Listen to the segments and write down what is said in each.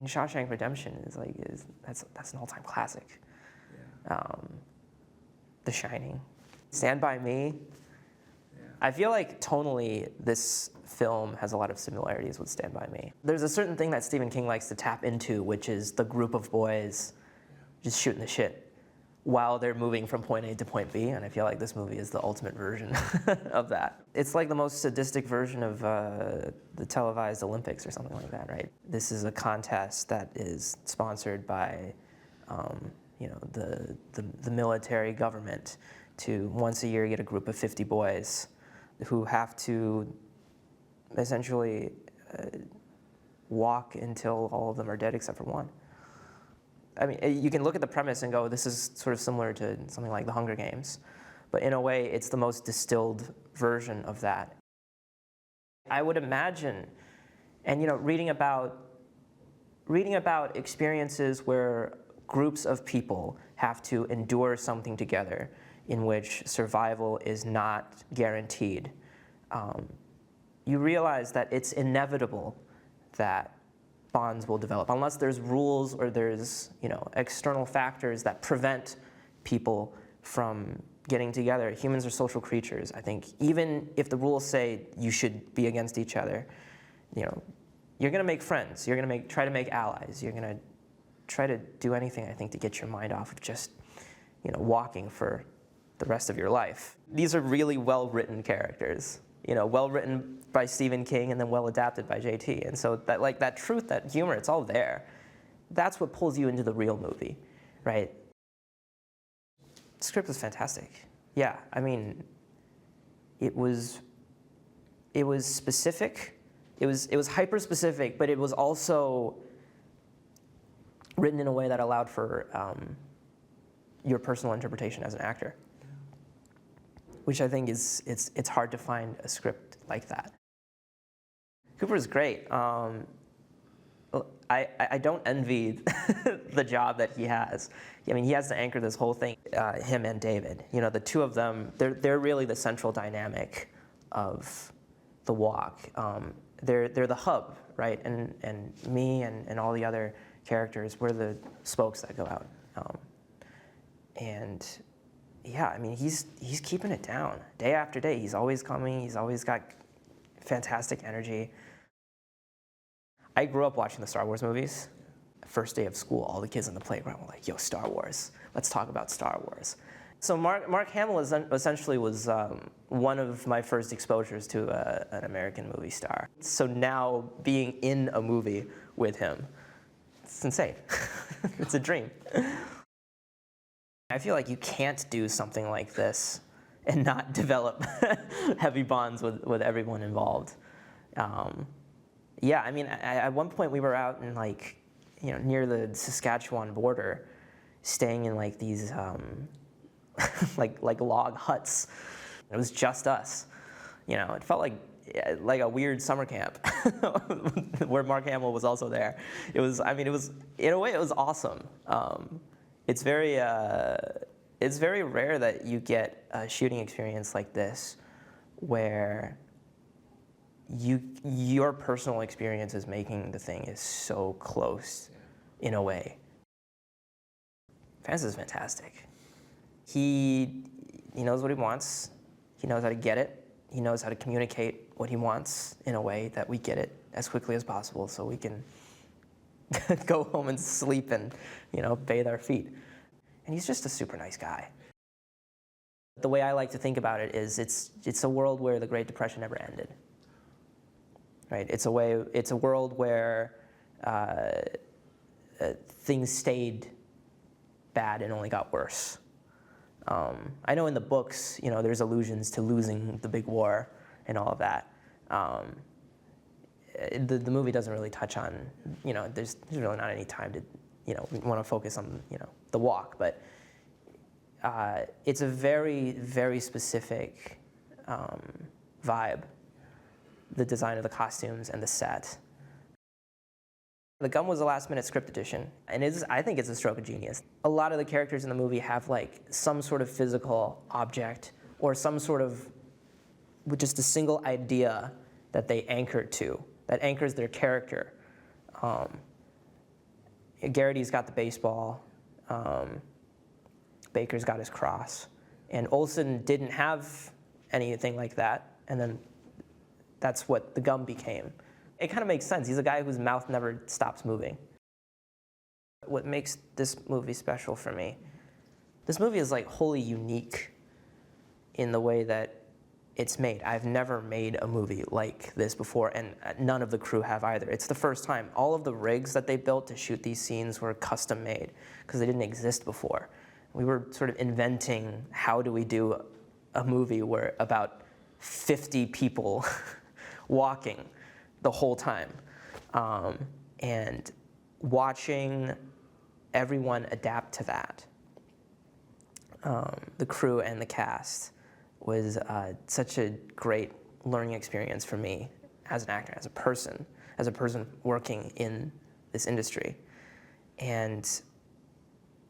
Shawshank Redemption that's an all-time classic. The Shining, Stand By Me. I feel like tonally this film has a lot of similarities with Stand By Me. There's a certain thing that Stephen King likes to tap into, which is the group of boys just shooting the shit while they're moving from point A to point B, and I feel like this movie is the ultimate version of that. It's like the most sadistic version of the televised Olympics or something like that, right? This is a contest that is sponsored by the military government to once a year get a group of 50 boys who have to essentially walk until all of them are dead except for one. I mean, you can look at the premise and go, this is sort of similar to something like The Hunger Games, but in a way, it's the most distilled version of that. I would imagine, and reading about experiences where groups of people have to endure something together in which survival is not guaranteed, you realize that it's inevitable that bonds will develop unless there's rules or there's external factors that prevent people from getting together. Humans are social creatures. I think even if the rules say you should be against each other, you're going to make friends. You're going to try to make allies. You're going to try to do anything, I think, to get your mind off of just walking for the rest of your life. These are really well-written characters. Well-written by Stephen King and then well-adapted by JT. And so that truth, that humor, it's all there. That's what pulls you into the real movie, right? The script was fantastic. Yeah, I mean, it was specific. It was hyper-specific, but it was also written in a way that allowed for your personal interpretation as an actor, which I think it's hard to find a script like that. Cooper's great. I don't envy the job that he has. I mean, he has to anchor this whole thing, him and David. The two of them, they're really the central dynamic of The Walk. They're the hub, right? And me and all the other characters, we're the spokes that go out. And yeah, I mean, he's keeping it down day after day. He's always coming. He's always got fantastic energy. I grew up watching the Star Wars movies. First day of school, all the kids on the playground were like, yo, Star Wars. Let's talk about Star Wars. So Mark Hamill essentially was one of my first exposures to an American movie star. So now being in a movie with him, it's insane. It's a dream. I feel like you can't do something like this and not develop heavy bonds with everyone involved. Yeah, I mean, at one point we were out in near the Saskatchewan border, staying in these like log huts. It was just us. It felt like a weird summer camp where Mark Hamill was also there. It was in a way it was awesome. It's very rare that you get a shooting experience like this where your personal experience is making the thing is so close in a way. Francis is fantastic. He knows what he wants. He knows how to get it. He knows how to communicate what he wants in a way that we get it as quickly as possible so we can go home and sleep and, bathe our feet. And he's just a super nice guy. The way I like to think about it is it's a world where the Great Depression never ended. Right? It's a world where things stayed bad and only got worse. I know in the books, there's allusions to losing the big war and all of that. The movie doesn't really touch on, there's really not any time to, we want to focus on, The Walk, but it's a very, very specific vibe, the design of the costumes and the set. The Gum was a last-minute script addition, and I think it's a stroke of genius. A lot of the characters in the movie have some sort of physical object or some sort of just a single idea that they anchor to, that anchors their character. Garrity's got the baseball, Baker's got his cross, and Olsen didn't have anything like that, and then that's what the gum became. It kind of makes sense. He's a guy whose mouth never stops moving. What makes this movie special for me, this movie is like wholly unique in the way that it's made. I've never made a movie like this before, and none of the crew have either. It's the first time. All of the rigs that they built to shoot these scenes were custom made because they didn't exist before. We were sort of inventing how do we do a movie where about 50 people walking the whole time. And watching everyone adapt to that, the crew and the cast, was such a great learning experience for me as an actor, as a person working in this industry. And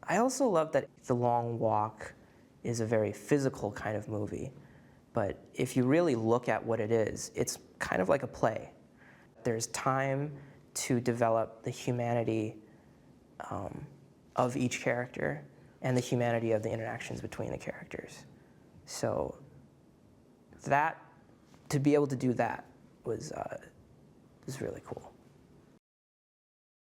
I also love that The Long Walk is a very physical kind of movie, but if you really look at what it is, it's kind of like a play. There's time to develop the humanity of each character and the humanity of the interactions between the characters. So to be able to do that was really cool.